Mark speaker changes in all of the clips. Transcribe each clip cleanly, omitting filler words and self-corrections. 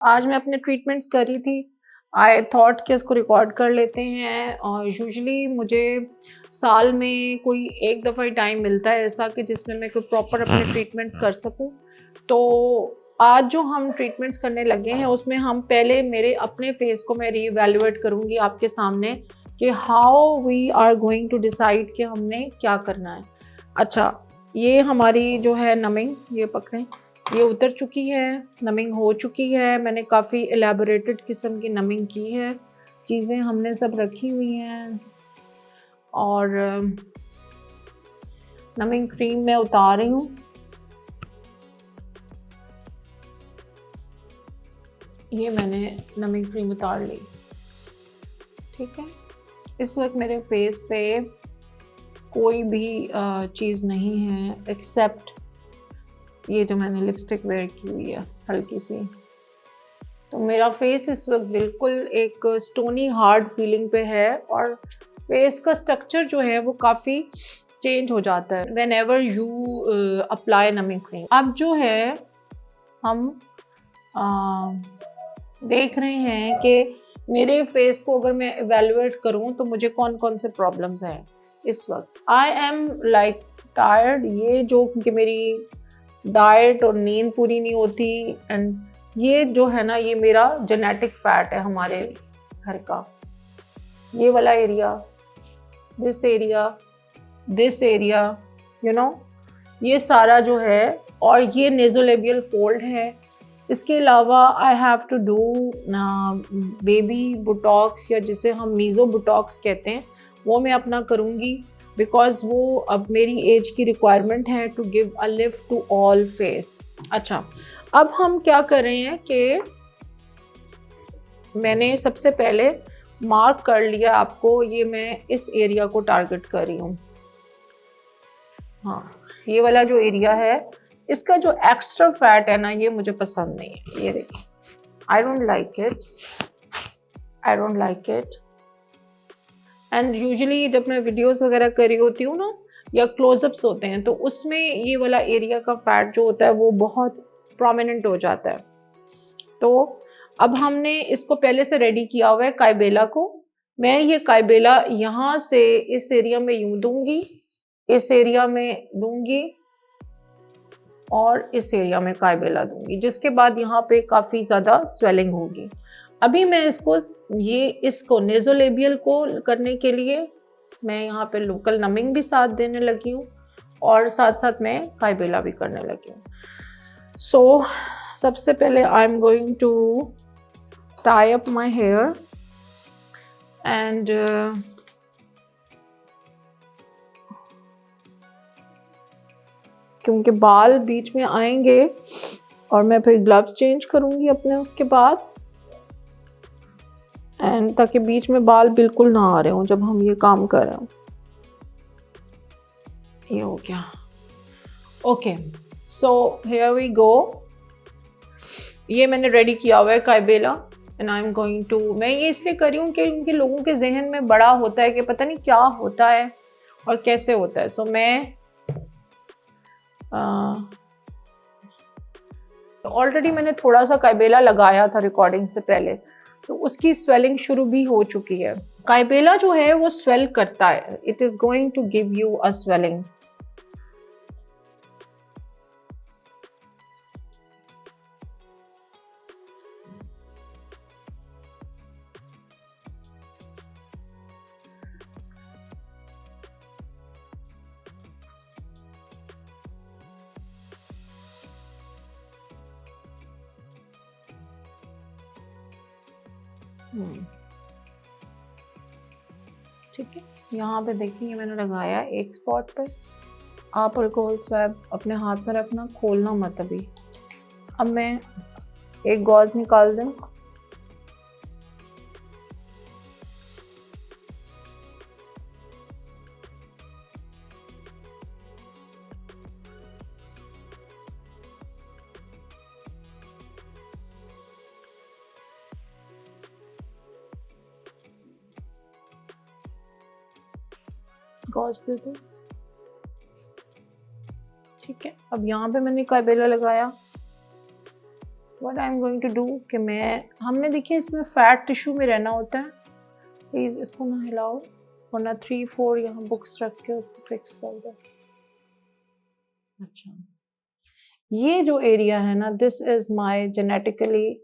Speaker 1: आज मैं अपने ट्रीटमेंट्स कर रही थी। आई थॉट कि इसको रिकॉर्ड कर लेते हैं। और यूजुअली मुझे साल में कोई एक दफ़ा ही टाइम मिलता है ऐसा कि जिसमें मैं कोई प्रॉपर अपने ट्रीटमेंट्स कर सकूं। तो आज जो हम ट्रीटमेंट्स करने लगे हैं उसमें हम पहले मेरे अपने फेस को मैं रीवैल्यूएट करूंगी आपके सामने कि how we are going to decide कि हमने क्या करना है। अच्छा, ये हमारी जो है नमिंग, ये पकड़ें, ये उतर चुकी है, नमिंग हो चुकी है। मैंने काफ़ी एलैबोरेटेड किस्म की नमिंग की है, चीज़ें हमने सब रखी हुई हैं। और नमिंग क्रीम मैं उतार रही हूँ। ये मैंने नमिंग क्रीम उतार ली, ठीक है। इस वक्त मेरे फेस पे कोई भी चीज़ नहीं है एक्सेप्ट ये जो मैंने लिपस्टिक वेयर की हुई है हल्की सी। तो मेरा फेस इस वक्त बिल्कुल एक स्टोनी हार्ड फीलिंग पे है और फेस का स्ट्रक्चर जो है वो काफ़ी चेंज हो जाता है when ever you apply numbing cream. अब जो है हम देख रहे हैं कि मेरे फेस को अगर मैं एवेलुएट करूं तो मुझे कौन कौन से प्रॉब्लम्स हैं इस वक्त। आई एम लाइक टायर्ड, ये जो कि मेरी डाइट और नींद पूरी नहीं होती। एंड ये जो है ना, ये मेरा जेनेटिक फैट है हमारे घर का। ये वाला area, this area, you know, ये सारा जो है, और ये नेज़ोलेबियल फोल्ड है। इसके अलावा I have to do baby botox, या जिसे हम मीज़ो बोटॉक्स कहते हैं, वो मैं अपना करूँगी बिकॉज वो अब मेरी एज की रिक्वायरमेंट है to give a lift to all face. अच्छा, अब हम क्या कर रहे हैं कि मैंने सबसे पहले मार्क कर लिया आपको, ये मैं इस एरिया को टारगेट कर रही हूँ। हाँ, ये वाला जो एरिया है, इसका जो एक्स्ट्रा फैट है ना, ये मुझे पसंद नहीं है। ये देखिए, आई don't like it. And usually जब मैं वीडियोस वगैरह कर रही होती हूँ ना, या क्लोजअप्स होते हैं, तो उसमें ये वाला एरिया का फैट जो होता है वो बहुत प्रोमिनेंट हो जाता है। तो अब हमने इसको पहले से रेडी किया हुआ है काइबेला को। मैं ये काइबेला यहाँ से इस एरिया में यूं दूंगी, इस एरिया में दूंगी, और इस एरिया में काइबेला दूंगी, जिसके बाद यहाँ पे काफ़ी ज़्यादा स्वेलिंग होगी। अभी मैं इसको नेज़ोलेबियल को करने के लिए मैं यहाँ पे लोकल नमिंग भी साथ देने लगी हूँ, और साथ साथ मैं काइबेला भी करने लगी हूँ। सो सबसे पहले I am going to tie up my hair and क्योंकि बाल बीच में आएंगे और मैं फिर ग्लव्स चेंज करूंगी अपने उसके बाद, एंड ताकि बीच में बाल बिल्कुल ना आ रहे हों जब हम ये काम कर रहे हो। ये हो गया। Okay, so here we go. ये मैंने रेडी किया हुआ है काइबेला, and I am going to, मैं ये इसलिए कर रही हूँ कि उनके लोगों के जहन में बड़ा होता है कि पता नहीं क्या होता है और कैसे होता है। सो मैं ऑलरेडी मैंने थोड़ा सा काइबेला लगाया था रिकॉर्डिंग से पहले, तो उसकी स्वेलिंग शुरू भी हो चुकी है। काइबेला जो है वो स्वेल करता है, it is going to give you a swelling. ठीक है, यहाँ पे देखिए मैंने लगाया एक स्पॉट पे। आप अल्कोहल स्वैब अपने हाथ में रखना, खोलना मत अभी। अब मैं एक गॉज निकाल दूं। गॉज दे दूं, ठीक है। अब यहाँ पे मैंने काइबेला लगाया। What I am going to do कि हमने देखिए इसमें फैट टिश्यू में रहना होता है, प्लीज़ इसको ना हिलाओ वरना 3-4 यहाँ बुक्स रख के उसको फिक्स कर दो। अच्छा, ये जो एरिया है ना, this is my genetically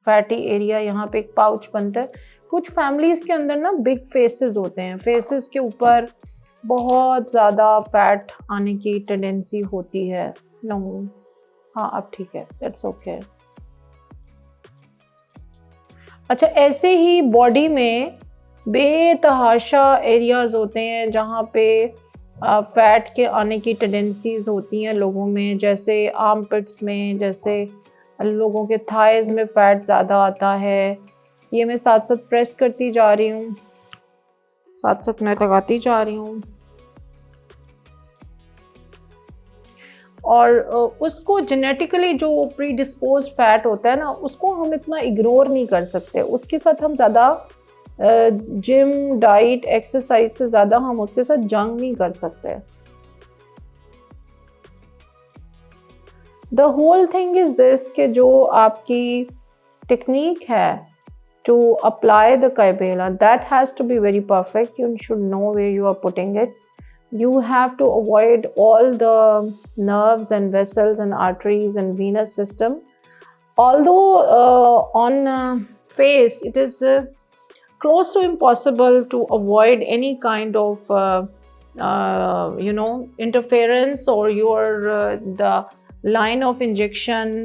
Speaker 1: fatty area. यहाँ पे एक पाउच बनता है। कुछ फैमिलीज के अंदर ना बिग फेसेस होते हैं, फेसेस के ऊपर बहुत ज़्यादा फैट आने की टेंडेंसी होती है। नो, हाँ अब ठीक है, दैट्स ओके। अच्छा, ऐसे ही बॉडी में बेतहाशा एरियाज होते हैं जहाँ पे फैट के आने की टेंडेंसीज होती हैं लोगों में, जैसे आर्मपिट्स में, जैसे लोगों के थाइज में फैट ज़्यादा आता है। ये मैं साथ साथ प्रेस करती जा रही हूँ, साथ साथ मैं लगाती जा रही हूँ, और उसको जेनेटिकली जो प्रीडिस्पोज फैट होता है ना, उसको हम इतना इग्नोर नहीं कर सकते। उसके साथ हम ज़्यादा जिम, डाइट, एक्सरसाइज से ज़्यादा हम उसके साथ जंग नहीं कर सकते। The whole thing is this कि जो आपकी टेक्निक है to apply the Kaibela, that has to be very perfect. You should know where you are putting it. You have to avoid all the nerves and vessels and arteries and venous system. Although on face it is close to impossible to avoid any kind of interference or your the line of injection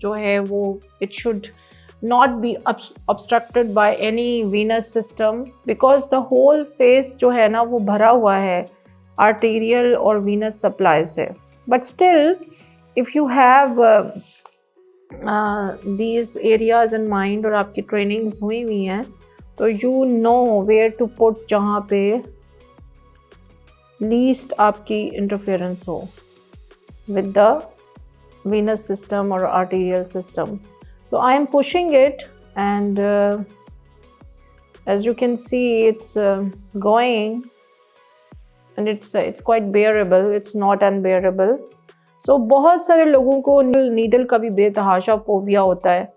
Speaker 1: जो है वो it should not be obstructed by any venous system, because the whole face जो है ना वो भरा हुआ है arterial और venous supply से। But still if you have these areas in mind और आपकी trainings हुई हुई हैं तो you know where to put जहाँ पे least आपकी interference हो with the venous system or arterial system. So I am pushing it, and as you can see it's going, and it's quite bearable, it's not unbearable. So बहुत सारे लोगों को needle का भी बेतहाशा फोबिया होता है।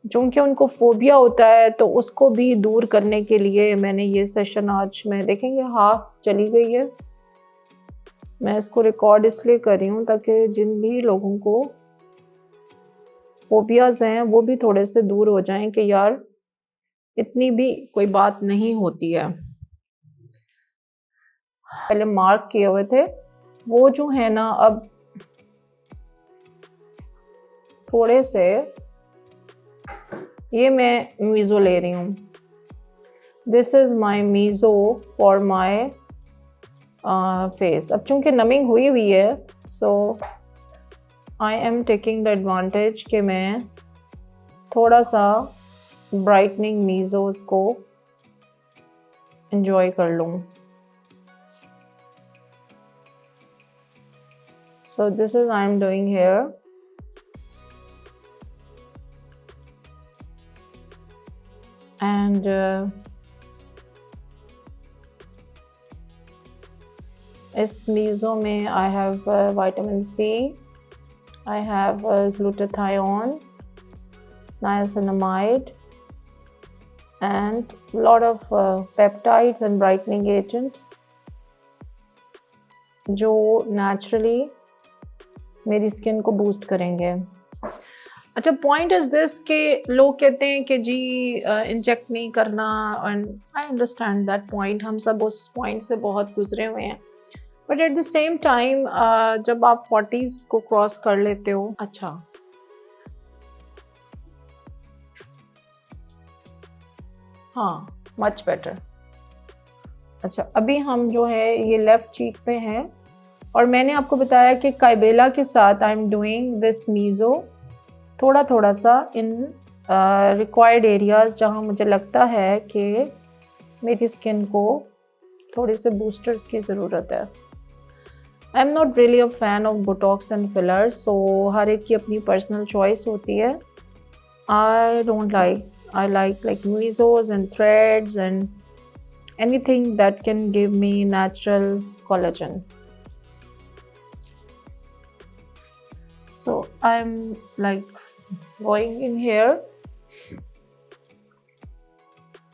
Speaker 1: चूँकि उनको फोबिया होता है तो उसको भी दूर करने के लिए मैंने ये सेशन आज में देखेंगे हाफ चली गई है। मैं इसको रिकॉर्ड इसलिए कर रही हूँ ताकि जिन भी लोगों को फोबियाज हैं वो भी थोड़े से दूर हो जाएं कि यार इतनी भी कोई बात नहीं होती है। पहले मार्क किए हुए थे वो जो है ना, अब थोड़े से ये मैं मीज़ो ले रही हूँ। This is my meso for my face. अब चूँकि नमिंग हुई हुई है so I am taking the advantage कि मैं थोड़ा सा ब्राइटनिंग मीज़ोज़ को enjoy कर लूँ। So this is I am doing here. And इस मीज़ो में I have vitamin C, I have glutathione, niacinamide, and a lot of peptides and brightening agents जो naturally मेरी स्किन को बूस्ट करेंगे। अच्छा, पॉइंट इज दिस कि लोग कहते हैं कि जी इंजेक्ट नहीं करना, and I understand that point, हम सब उस पॉइंट से बहुत गुजरे हुए हैं। But at the same time जब आप 40s को क्रॉस कर लेते हो, अच्छा हाँ मच बेटर। अच्छा, अभी हम जो है ये लेफ़्ट चीक पे हैं और मैंने आपको बताया कि काइबेला के साथ आई एम डूइंग दिस मीज़ो थोड़ा थोड़ा सा इन रिक्वायर्ड एरियाज़ जहाँ मुझे लगता है कि मेरी स्किन को थोड़े से बूस्टर्स की ज़रूरत है। I am not really a fan of Botox and fillers, so हर एक की अपनी पर्सनल चॉइस होती है। I don't like, I like mesos and threads and anything that can give me natural collagen. So I'm like going in here.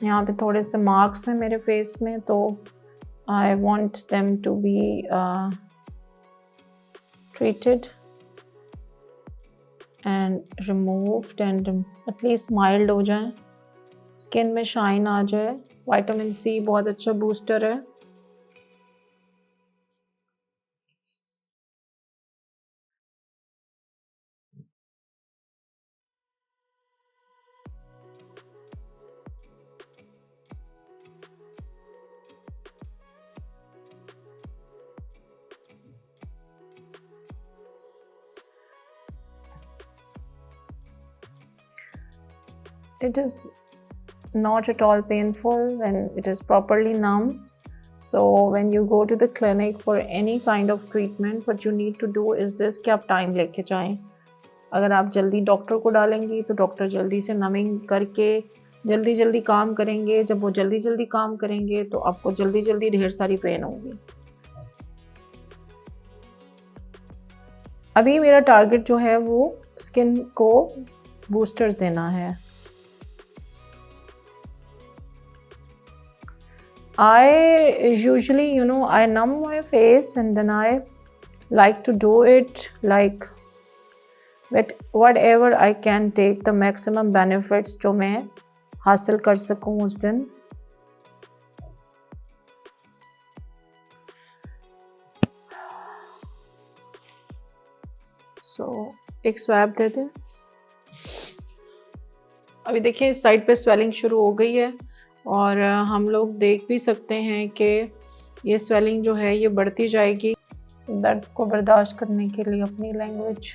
Speaker 1: यहाँ पे थोड़े से मार्क्स हैं मेरे फेस में, तो I want them to be treated and removed and at least mild हो जाए, स्किन में शाइन आ जाए। विटामिन सी बहुत अच्छा बूस्टर है। It is not at all painful when it is properly numb. So when you go to the clinic for any kind of treatment, what you need to do is this कि आप time लेके जाएं। अगर आप जल्दी doctor को डालेंगी तो doctor जल्दी से नमिंग करके जल्दी जल्दी काम करेंगे। जब वो जल्दी जल्दी काम करेंगे तो आपको जल्दी जल्दी ढेर सारी पेन होगी। अभी मेरा टारगेट जो है वो स्किन को बूस्टर्स देना है। I usually, I numb my face and then I like to do it like whatever I can take the maximum benefits जो मैं हासिल कर सकूं उस दिन। So एक स्वैब दे दें। अभी देखिए इस साइड पे स्वेलिंग शुरू हो गई है और हम लोग देख भी सकते हैं कि ये स्वेलिंग जो है ये बढ़ती जाएगी। दर्द को बर्दाश्त करने के लिए अपनी लैंग्वेज